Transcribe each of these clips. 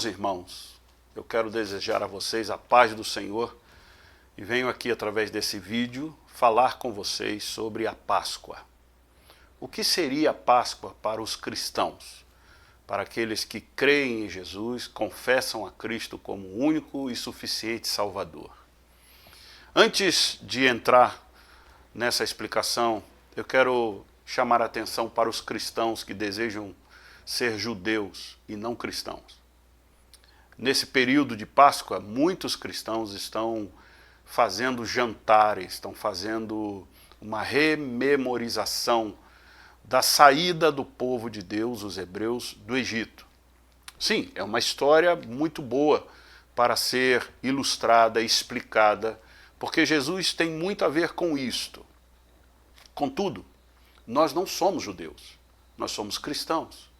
Meus irmãos, eu quero desejar a vocês a paz do Senhor e venho aqui através desse vídeo falar com vocês sobre a Páscoa. O que seria a Páscoa para os cristãos? Para aqueles que creem em Jesus, confessam a Cristo como o único e suficiente Salvador. Antes de entrar nessa explicação, eu quero chamar a atenção para os cristãos que desejam ser judeus e não cristãos. Nesse período de Páscoa, muitos cristãos estão fazendo jantares, estão fazendo uma rememorização da saída do povo de Deus, os hebreus, do Egito. Sim, é uma história muito boa para ser ilustrada, explicada, porque Jesus tem muito a ver com isto. Contudo, nós não somos judeus, nós somos cristãos.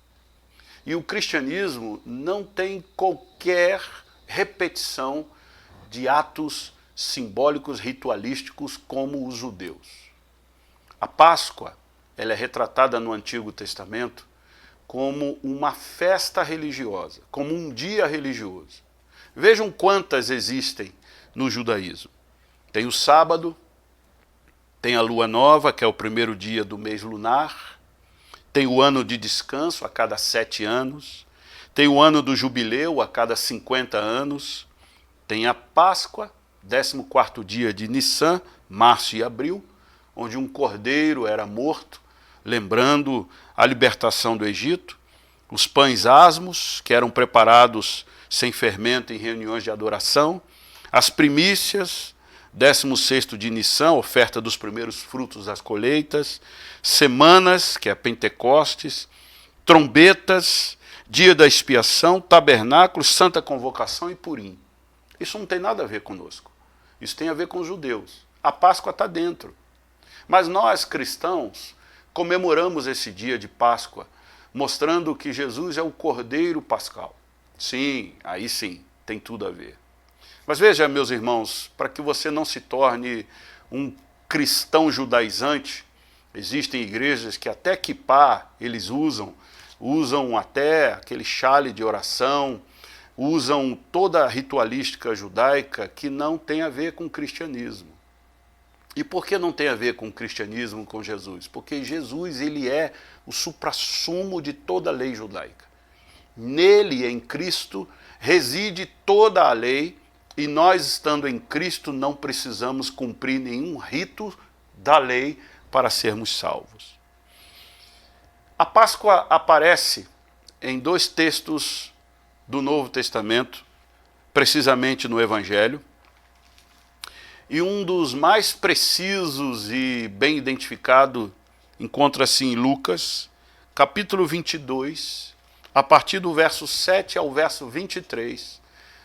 E o cristianismo não tem qualquer repetição de atos simbólicos, ritualísticos como os judeus. A Páscoa, ela é retratada no Antigo Testamento como uma festa religiosa, como um dia religioso. Vejam quantas existem no judaísmo. Tem o sábado, tem a lua nova, que é o primeiro dia do mês lunar, tem o ano de descanso a cada 7 anos, tem o ano do jubileu a cada 50 anos, tem a Páscoa, 14º dia de Nissan, março e abril, onde um cordeiro era morto, lembrando a libertação do Egito, os pães asmos, que eram preparados sem fermento em reuniões de adoração, as primícias, 16º de Nissan, oferta dos primeiros frutos das colheitas, semanas, que é Pentecostes, trombetas, dia da expiação, tabernáculo, santa convocação e Purim. Isso não tem nada a ver conosco. Isso tem a ver com os judeus. A Páscoa está dentro. Mas nós, cristãos, comemoramos esse dia de Páscoa, mostrando que Jesus é o Cordeiro Pascal. Sim, aí sim, tem tudo a ver. Mas veja, meus irmãos, para que você não se torne um cristão judaizante, existem igrejas que até quipá eles usam até aquele chale de oração, usam toda a ritualística judaica que não tem a ver com o cristianismo. E por que não tem a ver com o cristianismo, com Jesus? Porque Jesus, ele é o suprassumo de toda a lei judaica. Nele, em Cristo, reside toda a lei, e nós, estando em Cristo, não precisamos cumprir nenhum rito da lei para sermos salvos. A Páscoa aparece em 2 textos do Novo Testamento, precisamente no Evangelho, e um dos mais precisos e bem identificado encontra-se em Lucas, capítulo 22, a partir do verso 7 ao verso 23,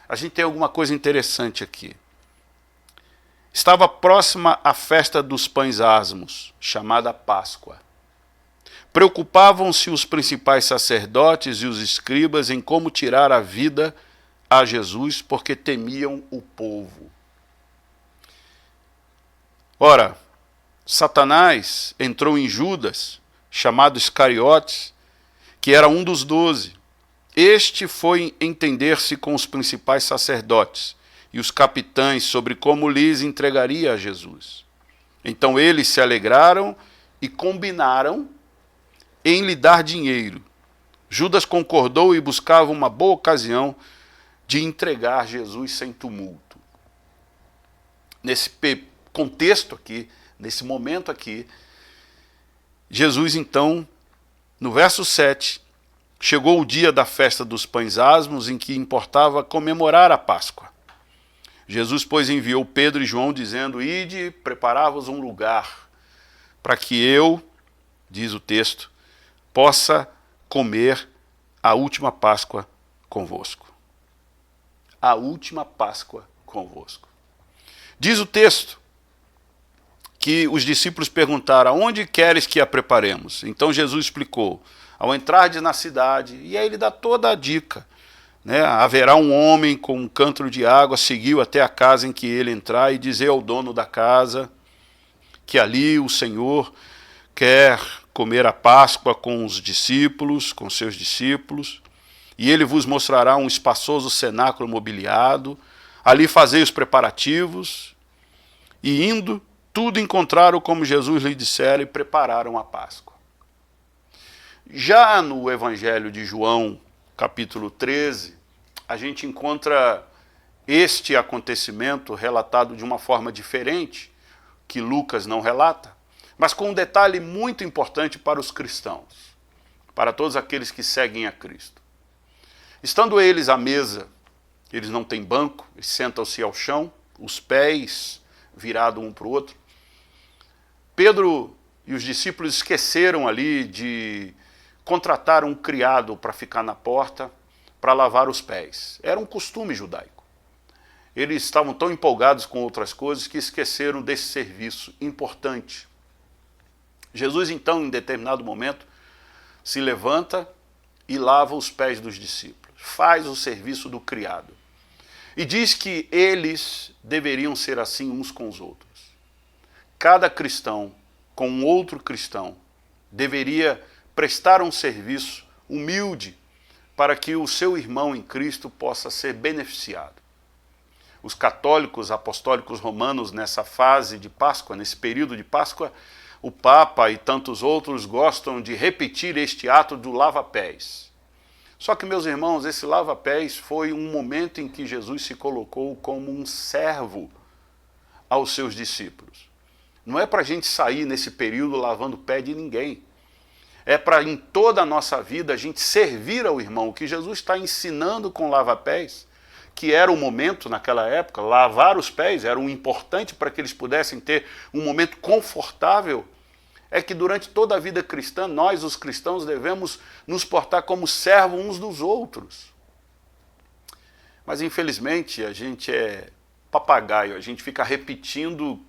a gente tem alguma coisa interessante aqui. Estava próxima a festa dos pães asmos, chamada Páscoa. Preocupavam-se os principais sacerdotes e os escribas em como tirar a vida a Jesus, porque temiam o povo. Ora, Satanás entrou em Judas, chamado Iscariotes, que era um dos 12. Este foi entender-se com os principais sacerdotes e os capitães sobre como lhes entregaria a Jesus. Então eles se alegraram e combinaram em lhe dar dinheiro. Judas concordou e buscava uma boa ocasião de entregar Jesus sem tumulto. Nesse contexto aqui, nesse momento aqui, Jesus então, no verso 7, chegou o dia da festa dos pães asmos, em que importava comemorar a Páscoa. Jesus, pois, enviou Pedro e João, dizendo: Ide, preparai-vos um lugar, para que eu, diz o texto, possa comer a última Páscoa convosco. A última Páscoa convosco. Diz o texto que os discípulos perguntaram: aonde queres que a preparemos? Então Jesus explicou: ao entrardes na cidade, e aí ele dá toda a dica, né? Haverá um homem com um cântaro de água, seguiu até a casa em que ele entrar e dizer ao dono da casa que ali o Senhor quer comer a Páscoa com os discípulos, com seus discípulos. e ele vos mostrará um espaçoso cenáculo mobiliado, ali fazei os preparativos, e indo, tudo encontraram como Jesus lhe dissera e prepararam a Páscoa. Já no Evangelho de João, capítulo 13, a gente encontra este acontecimento relatado de uma forma diferente, que Lucas não relata, mas com um detalhe muito importante para os cristãos, para todos aqueles que seguem a Cristo. Estando eles à mesa, eles não têm banco, eles sentam-se ao chão, os pés virados um para o outro. Pedro e os discípulos esqueceram ali de contratar um criado para ficar na porta, para lavar os pés. Era um costume judaico. Eles estavam tão empolgados com outras coisas que esqueceram desse serviço importante. Jesus, então, em determinado momento, se levanta e lava os pés dos discípulos. Faz o serviço do criado. E diz que eles deveriam ser assim uns com os outros. Cada cristão com um outro cristão deveria prestar um serviço humilde para que o seu irmão em Cristo possa ser beneficiado. Os católicos apostólicos romanos, nessa fase de Páscoa, nesse período de Páscoa, o Papa e tantos outros gostam de repetir este ato do lava-pés. Só que, meus irmãos, esse lava-pés foi um momento em que Jesus se colocou como um servo aos seus discípulos. Não é para a gente sair nesse período lavando o pé de ninguém. É para, em toda a nossa vida, a gente servir ao irmão. O que Jesus está ensinando com lava-pés, que era o momento naquela época, lavar os pés, era um importante para que eles pudessem ter um momento confortável, é que durante toda a vida cristã, nós, os cristãos, devemos nos portar como servos uns dos outros. Mas, infelizmente, a gente é papagaio, a gente fica repetindo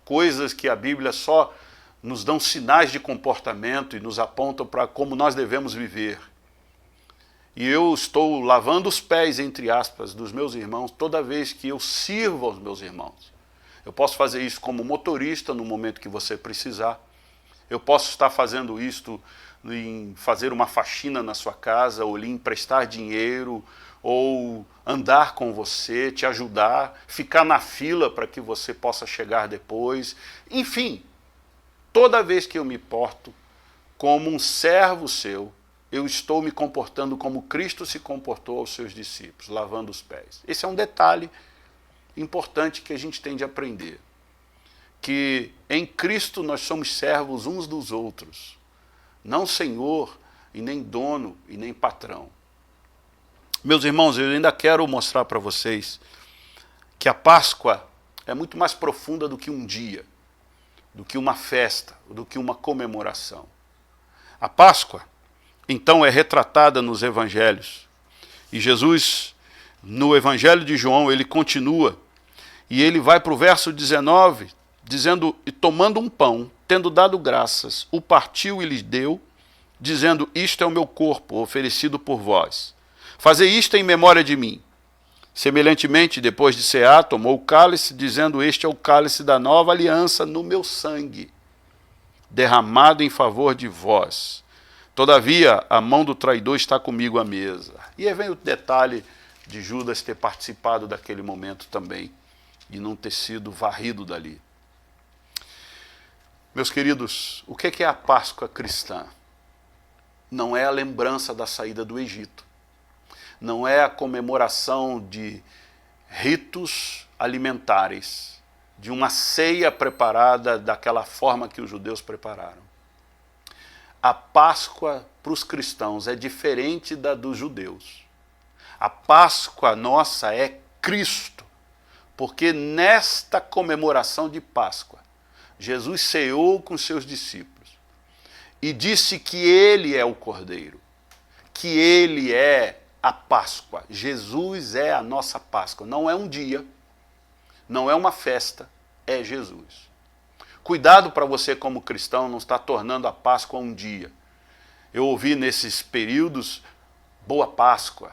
coisas que a Bíblia só nos dão sinais de comportamento e nos apontam para como nós devemos viver. E eu estou lavando os pés, entre aspas, dos meus irmãos toda vez que eu sirvo aos meus irmãos. Eu posso fazer isso como motorista no momento que você precisar. Eu posso estar fazendo isto em fazer uma faxina na sua casa, ou lhe emprestar dinheiro, ou andar com você, te ajudar, ficar na fila para que você possa chegar depois. Enfim, toda vez que eu me porto como um servo seu, eu estou me comportando como Cristo se comportou aos seus discípulos, lavando os pés. Esse é um detalhe importante que a gente tem de aprender. Que em Cristo nós somos servos uns dos outros, não senhor e nem dono e nem patrão. Meus irmãos, eu ainda quero mostrar para vocês que a Páscoa é muito mais profunda do que um dia, do que uma festa, do que uma comemoração. A Páscoa, então, é retratada nos evangelhos. E Jesus, no Evangelho de João, ele continua, e ele vai para o verso 19, dizendo, e tomando um pão, tendo dado graças, o partiu e lhes deu, dizendo, isto é o meu corpo, oferecido por vós. Fazei isto em memória de mim. Semelhantemente, depois de cear, tomou o cálice, dizendo, este é o cálice da nova aliança no meu sangue, derramado em favor de vós. Todavia, a mão do traidor está comigo à mesa. E aí vem o detalhe de Judas ter participado daquele momento também, e não ter sido varrido dali. Meus queridos, o que é a Páscoa cristã? Não é a lembrança da saída do Egito. Não é a comemoração de ritos alimentares, de uma ceia preparada daquela forma que os judeus prepararam. A Páscoa para os cristãos é diferente da dos judeus. A Páscoa nossa é Cristo, porque nesta comemoração de Páscoa, Jesus ceou com seus discípulos e disse que ele é o Cordeiro, que ele é a Páscoa. Jesus é a nossa Páscoa. Não é um dia, não é uma festa, é Jesus. Cuidado para você como cristão não estar tornando a Páscoa um dia. Eu ouvi nesses períodos, boa Páscoa.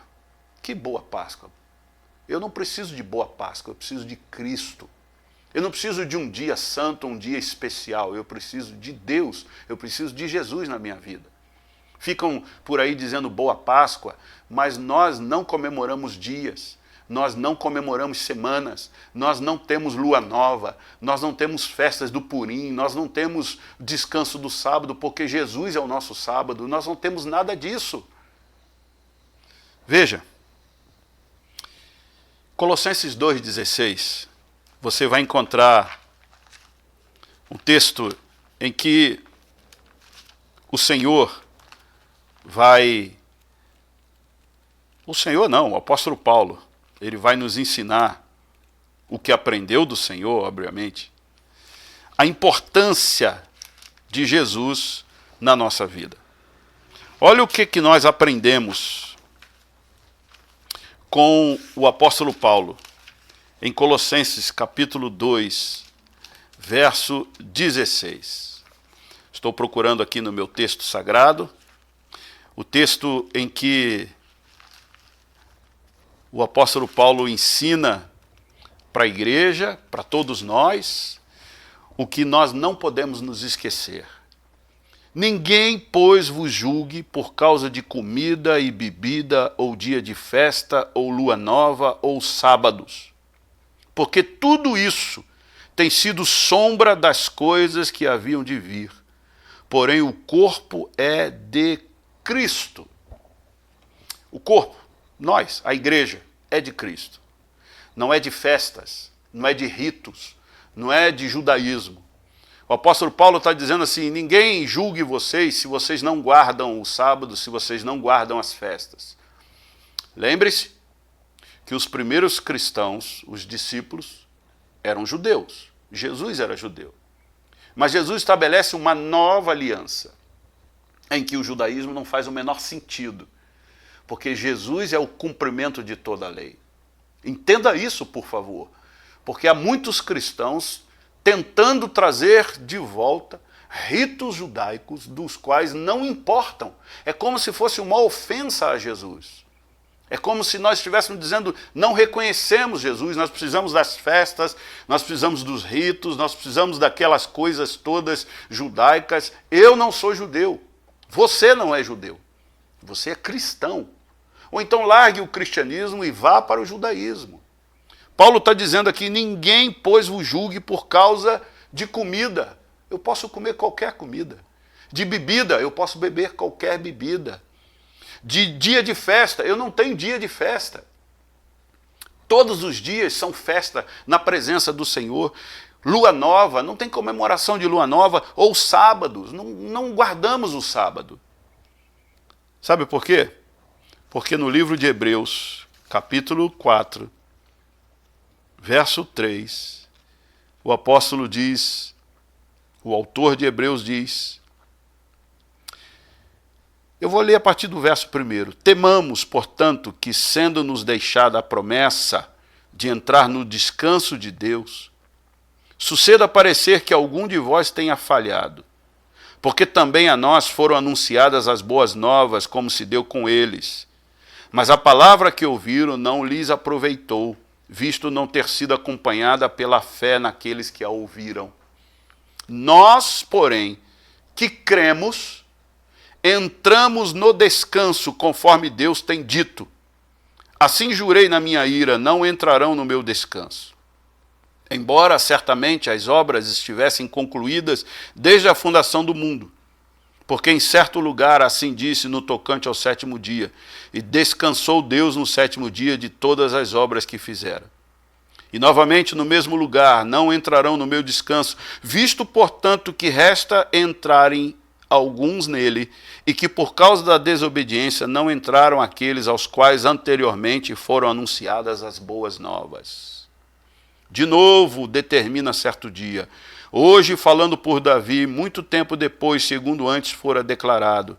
Que boa Páscoa? Eu não preciso de boa Páscoa, eu preciso de Cristo. Eu não preciso de um dia santo, um dia especial. Eu preciso de Deus, eu preciso de Jesus na minha vida. ficam por aí dizendo Boa Páscoa, mas nós não comemoramos dias, nós não comemoramos semanas, nós não temos lua nova, nós não temos festas do Purim, nós não temos descanso do sábado, porque Jesus é o nosso sábado, nós não temos nada disso. Veja, Colossenses 2,16, você vai encontrar um texto em que o Senhor o apóstolo Paulo, ele vai nos ensinar o que aprendeu do Senhor, obviamente, a importância de Jesus na nossa vida. Olha o que nós aprendemos com o apóstolo Paulo, em Colossenses capítulo 2, verso 16. Estou procurando aqui no meu texto sagrado, o texto em que o apóstolo Paulo ensina para a igreja, para todos nós, o que nós não podemos nos esquecer. Ninguém, pois, vos julgue por causa de comida e bebida, ou dia de festa, ou lua nova, ou sábados, porque tudo isso tem sido sombra das coisas que haviam de vir. Porém, o corpo é de Cristo. O corpo, nós, a igreja, é de Cristo. Não é de festas, não é de ritos, não é de judaísmo. O apóstolo Paulo está dizendo assim, ninguém julgue vocês se vocês não guardam o sábado, se vocês não guardam as festas. Lembre-se que os primeiros cristãos, os discípulos, eram judeus. Jesus era judeu. Mas Jesus estabelece uma nova aliança, em que o judaísmo não faz o menor sentido, porque Jesus é o cumprimento de toda a lei. Entenda isso, por favor, porque há muitos cristãos tentando trazer de volta ritos judaicos dos quais não importam. É como se fosse uma ofensa a Jesus. É como se nós estivéssemos dizendo, não reconhecemos Jesus, nós precisamos das festas, nós precisamos dos ritos, nós precisamos daquelas coisas todas judaicas. Eu não sou judeu. Você não é judeu, você é cristão. Ou então largue o cristianismo e vá para o judaísmo. Paulo está dizendo aqui, ninguém, pois, vos julgue por causa de comida. Eu posso comer qualquer comida. De bebida, eu posso beber qualquer bebida. De dia de festa, eu não tenho dia de festa. Todos os dias são festa na presença do Senhor. Lua nova, não tem comemoração de lua nova, ou sábados, não guardamos o sábado. Sabe por quê? Porque no livro de Hebreus, capítulo 4, verso 3, o apóstolo diz, o autor de Hebreus diz, eu vou ler a partir do verso 1. Temamos, portanto, que sendo-nos deixada a promessa de entrar no descanso de Deus, suceda parecer que algum de vós tenha falhado, porque também a nós foram anunciadas as boas novas, como se deu com eles. Mas a palavra que ouviram não lhes aproveitou, visto não ter sido acompanhada pela fé naqueles que a ouviram. Nós, porém, que cremos, entramos no descanso, conforme Deus tem dito. Assim jurei na minha ira, não entrarão no meu descanso. Embora certamente as obras estivessem concluídas desde a fundação do mundo, porque em certo lugar assim disse no tocante ao 7º dia, e descansou Deus no 7º dia de todas as obras que fizera. E novamente no mesmo lugar, não entrarão no meu descanso, visto portanto que resta entrarem alguns nele, e que por causa da desobediência não entraram aqueles aos quais anteriormente foram anunciadas as boas novas. De novo determina certo dia, hoje falando por Davi, muito tempo depois, segundo antes fora declarado,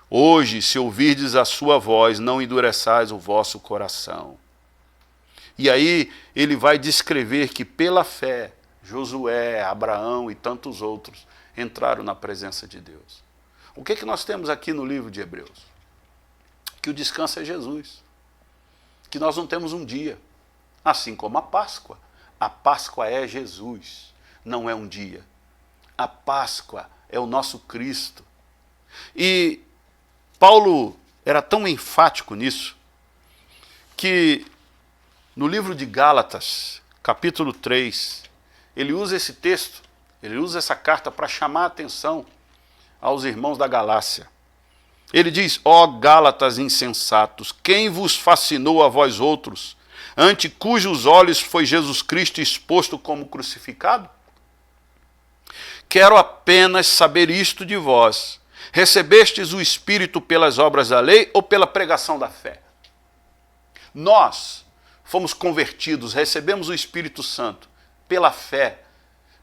hoje, se ouvirdes a sua voz, não endureçais o vosso coração. E aí ele vai descrever que pela fé, Josué, Abraão e tantos outros entraram na presença de Deus. O que nós temos aqui no livro de Hebreus? Que o descanso é Jesus. Que nós não temos um dia, assim como a Páscoa. A Páscoa é Jesus, não é um dia. A Páscoa é o nosso Cristo. E Paulo era tão enfático nisso, que no livro de Gálatas, capítulo 3, ele usa esse texto, ele usa essa carta para chamar a atenção aos irmãos da Galácia. Ele diz: ó Gálatas insensatos, quem vos fascinou a vós outros, ante cujos olhos foi Jesus Cristo exposto como crucificado? Quero apenas saber isto de vós: recebestes o Espírito pelas obras da lei ou pela pregação da fé? Nós fomos convertidos, recebemos o Espírito Santo pela fé,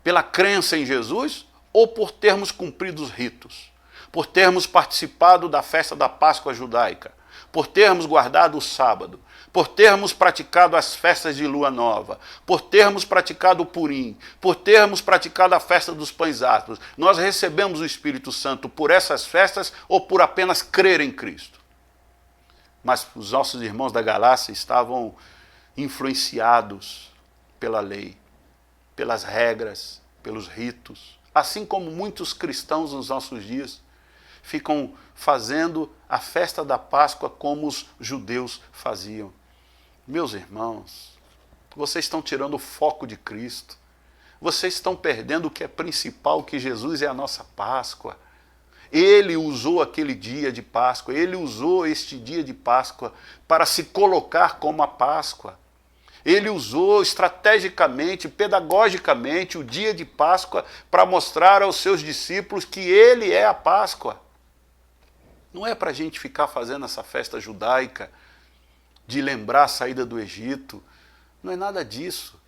pela crença em Jesus, ou por termos cumprido os ritos, por termos participado da festa da Páscoa judaica, por termos guardado o sábado, por termos praticado as festas de lua nova, por termos praticado o Purim, por termos praticado a festa dos pães asmos? Nós recebemos o Espírito Santo por essas festas ou por apenas crer em Cristo? Mas os nossos irmãos da Galácia estavam influenciados pela lei, pelas regras, pelos ritos, assim como muitos cristãos nos nossos dias ficam fazendo a festa da Páscoa como os judeus faziam. Meus irmãos, vocês estão tirando o foco de Cristo, vocês estão perdendo o que é principal, que Jesus é a nossa Páscoa. Ele usou aquele dia de Páscoa, ele usou este dia de Páscoa para se colocar como a Páscoa. Ele usou estrategicamente, pedagogicamente, o dia de Páscoa para mostrar aos seus discípulos que ele é a Páscoa. Não é para a gente ficar fazendo essa festa judaica de lembrar a saída do Egito. Não é nada disso.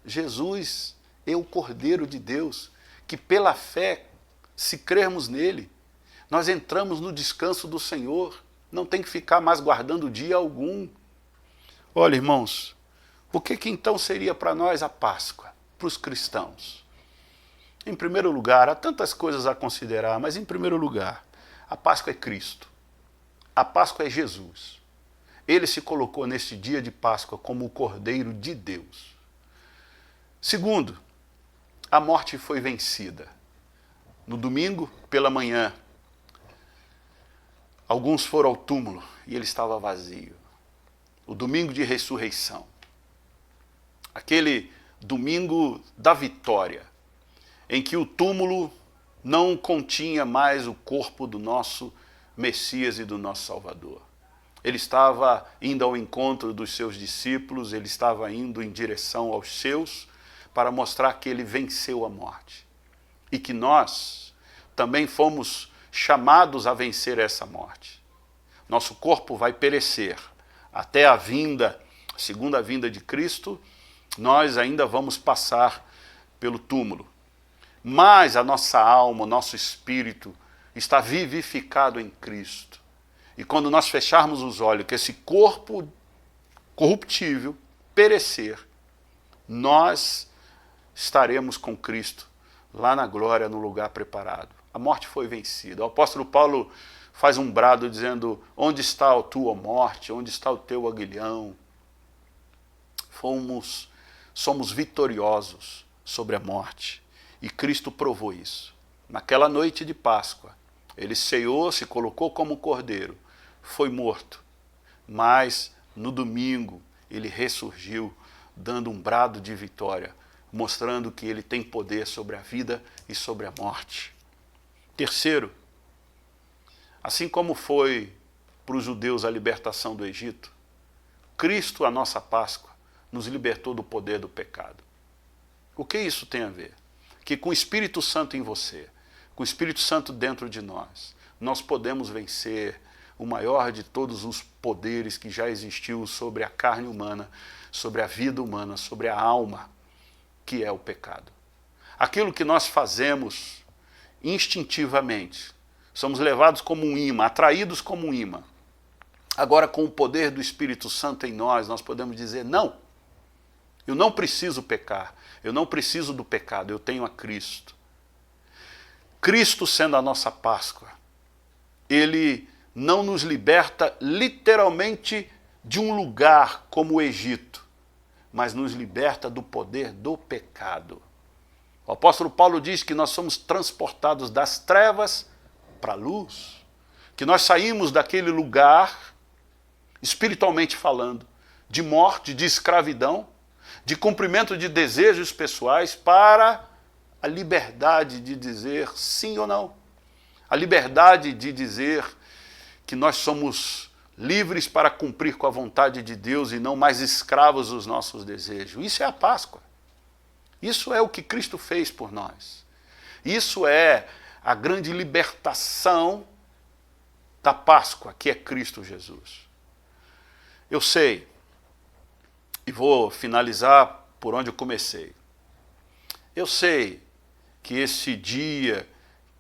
Jesus é o Cordeiro de Deus, que pela fé, se crermos nele, nós entramos no descanso do Senhor. Não tem que ficar mais guardando dia algum. Olha, irmãos, o que então seria para nós a Páscoa, para os cristãos? Em primeiro lugar, há tantas coisas a considerar, mas em primeiro lugar, a Páscoa é Cristo. A Páscoa é Jesus. Ele se colocou neste dia de Páscoa como o Cordeiro de Deus. Segundo, a morte foi vencida. No domingo, pela manhã, alguns foram ao túmulo e ele estava vazio. O domingo de ressurreição. Aquele domingo da vitória, em que o túmulo não continha mais o corpo do nosso Messias e do nosso Salvador. Ele estava indo ao encontro dos seus discípulos, ele estava indo em direção aos seus, para mostrar que ele venceu a morte. E que nós também fomos chamados a vencer essa morte. Nosso corpo vai perecer. Até a vinda, a segunda vinda de Cristo, nós ainda vamos passar pelo túmulo. Mas a nossa alma, o nosso espírito está vivificado em Cristo. E quando nós fecharmos os olhos, que esse corpo corruptível perecer, nós estaremos com Cristo lá na glória, no lugar preparado. A morte foi vencida. O apóstolo Paulo faz um brado dizendo: onde está a tua morte? Onde está o teu aguilhão? Somos vitoriosos sobre a morte. E Cristo provou isso. Naquela noite de Páscoa, ele ceou, se colocou como cordeiro, foi morto. Mas no domingo ele ressurgiu, dando um brado de vitória, mostrando que ele tem poder sobre a vida e sobre a morte. Terceiro, assim como foi para os judeus a libertação do Egito, Cristo, a nossa Páscoa, nos libertou do poder do pecado. O que isso tem a ver? Que com o Espírito Santo em você, com o Espírito Santo dentro de nós, nós podemos vencer o maior de todos os poderes que já existiu sobre a carne humana, sobre a vida humana, sobre a alma, que é o pecado. Aquilo que nós fazemos instintivamente, somos levados como um imã, atraídos como um imã. Agora, com o poder do Espírito Santo em nós, nós podemos dizer: não, eu não preciso pecar, eu não preciso do pecado, eu tenho a Cristo. Cristo sendo a nossa Páscoa, ele não nos liberta literalmente de um lugar como o Egito, mas nos liberta do poder do pecado. O apóstolo Paulo diz que nós somos transportados das trevas para a luz. que nós saímos daquele lugar, espiritualmente falando, de morte, de escravidão, de cumprimento de desejos pessoais, para a liberdade de dizer sim ou não. A liberdade de dizer que nós somos livres para cumprir com a vontade de Deus e não mais escravos dos nossos desejos. Isso é a Páscoa. Isso é o que Cristo fez por nós. Isso é a grande libertação da Páscoa, que é Cristo Jesus. Eu sei, e vou finalizar por onde eu comecei. Eu sei que esse dia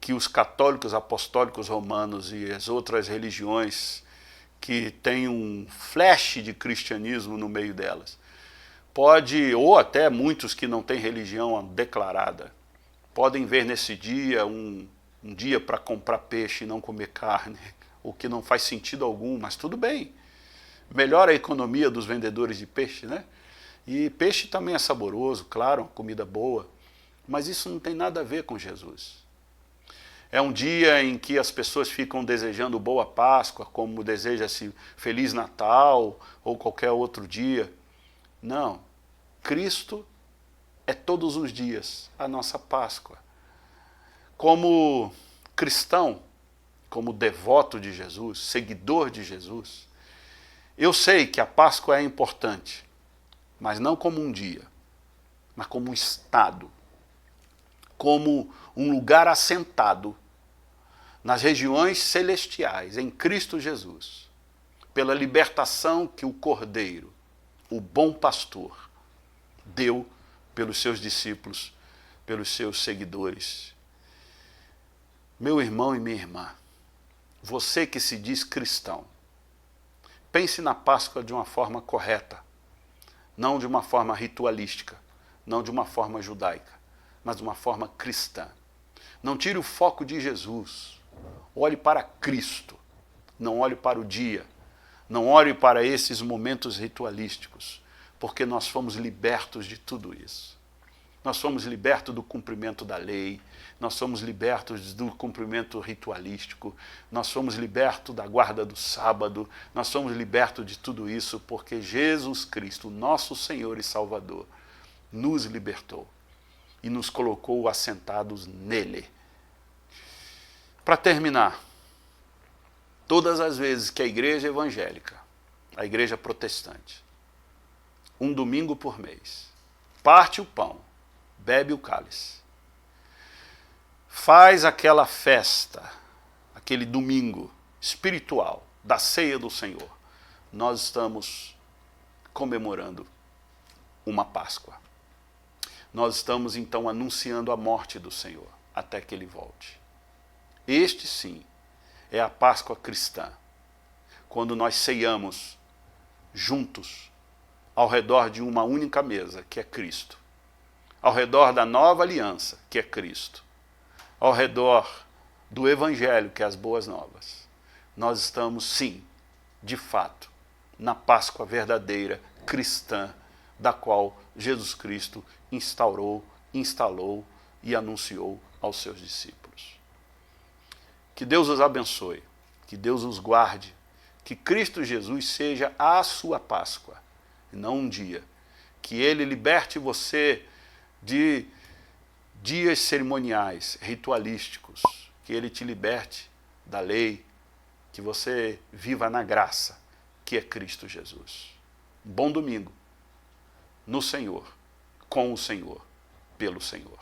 que os católicos apostólicos romanos e as outras religiões que têm um flash de cristianismo no meio delas, pode, ou até muitos que não têm religião declarada, podem ver nesse dia um dia para comprar peixe e não comer carne, o que não faz sentido algum, mas tudo bem. Melhora a economia dos vendedores de peixe, né? E peixe também é saboroso, claro, uma comida boa, mas isso não tem nada a ver com Jesus. É um dia em que as pessoas ficam desejando boa Páscoa, como deseja-se Feliz Natal ou qualquer outro dia. Não, Cristo é todos os dias a nossa Páscoa. Como cristão, como devoto de Jesus, seguidor de Jesus, eu sei que a Páscoa é importante, mas não como um dia, mas como um estado, como um lugar assentado nas regiões celestiais, em Cristo Jesus, pela libertação que o Cordeiro, o bom pastor, deu pelos seus discípulos, pelos seus seguidores. Meu irmão e minha irmã, você que se diz cristão, pense na Páscoa de uma forma correta, não de uma forma ritualística, não de uma forma judaica, mas de uma forma cristã. Não tire o foco de Jesus, olhe para Cristo, não olhe para o dia, não olhe para esses momentos ritualísticos, porque nós fomos libertos de tudo isso. Nós fomos libertos do cumprimento da lei, nós somos libertos do cumprimento ritualístico, nós fomos libertos da guarda do sábado, nós somos libertos de tudo isso porque Jesus Cristo, nosso Senhor e Salvador, nos libertou e nos colocou assentados nele. Para terminar, todas as vezes que a igreja evangélica, a igreja protestante, um domingo por mês, parte o pão, bebe o cálice, faz aquela festa, aquele domingo espiritual da ceia do Senhor, nós estamos comemorando uma Páscoa. Nós estamos então anunciando a morte do Senhor até que ele volte. Este sim é a Páscoa cristã, quando nós ceiamos juntos ao redor de uma única mesa, que é Cristo, ao redor da nova aliança, que é Cristo, ao redor do Evangelho, que é as boas novas. Nós estamos, sim, de fato, na Páscoa verdadeira, cristã, da qual Jesus Cristo instalou e anunciou aos seus discípulos. Que Deus os abençoe, que Deus os guarde, que Cristo Jesus seja a sua Páscoa, e não um dia. Que Ele liberte você de dias cerimoniais, ritualísticos, que Ele te liberte da lei, que você viva na graça, que é Cristo Jesus. Bom domingo, no Senhor, com o Senhor, pelo Senhor.